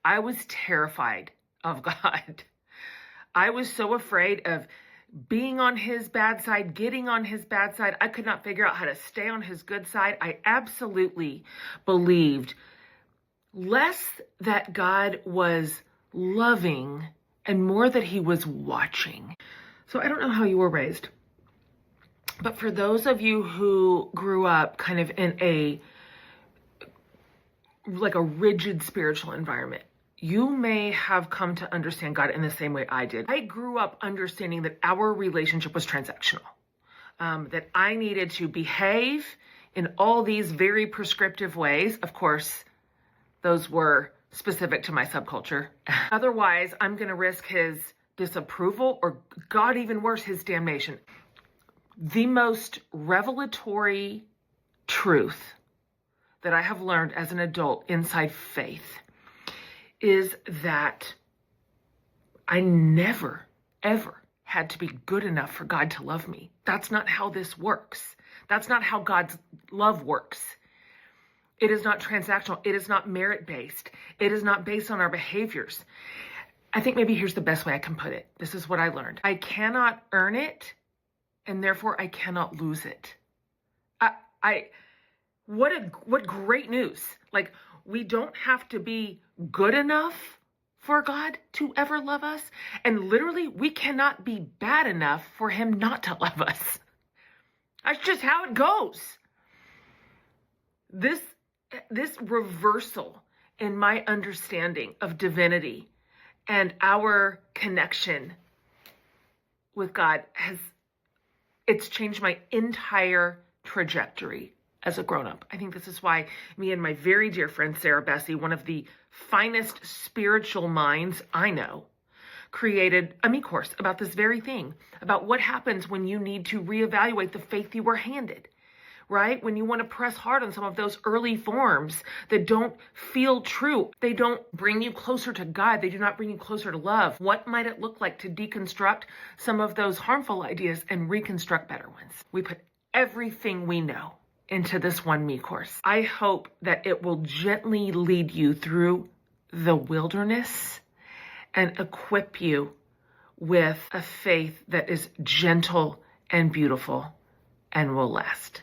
I was terrified of God. I was so afraid of being on his bad side, getting on his bad side. I could not figure out how to stay on his good side. I absolutely believed less that God was loving and more that he was watching. So I don't know how you were raised, but for those of you who grew up kind of in a rigid spiritual environment, you may have come to understand God in the same way I did. I grew up understanding that our relationship was transactional, that I needed to behave in all these very prescriptive ways. Of course, those were specific to my subculture. Otherwise, I'm going to risk his disapproval or, God, even worse, his damnation. The most revelatory truth that I have learned as an adult inside faith is that I never, ever had to be good enough for God to love me. That's not how this works. That's not how God's love works. It is not transactional. It is not merit-based. It is not based on our behaviors. I think maybe here's the best way I can put it. This is what I learned. I cannot earn it, and therefore I cannot lose it. What great news. Like, we don't have to be good enough for God to ever love us. And literally, we cannot be bad enough for him not to love us. That's just how it goes. This reversal in my understanding of divinity and our connection with God it's changed my entire trajectory as a grown-up. I think this is why me and my very dear friend Sarah Bessie, one of the finest spiritual minds I know, created a me-course about this very thing, about what happens when you need to reevaluate the faith you were handed, right? When you want to press hard on some of those early forms that don't feel true. They don't bring you closer to God. They do not bring you closer to love. What might it look like to deconstruct some of those harmful ideas and reconstruct better ones? We put everything we know into this one me course. I hope that it will gently lead you through the wilderness and equip you with a faith that is gentle and beautiful and will last.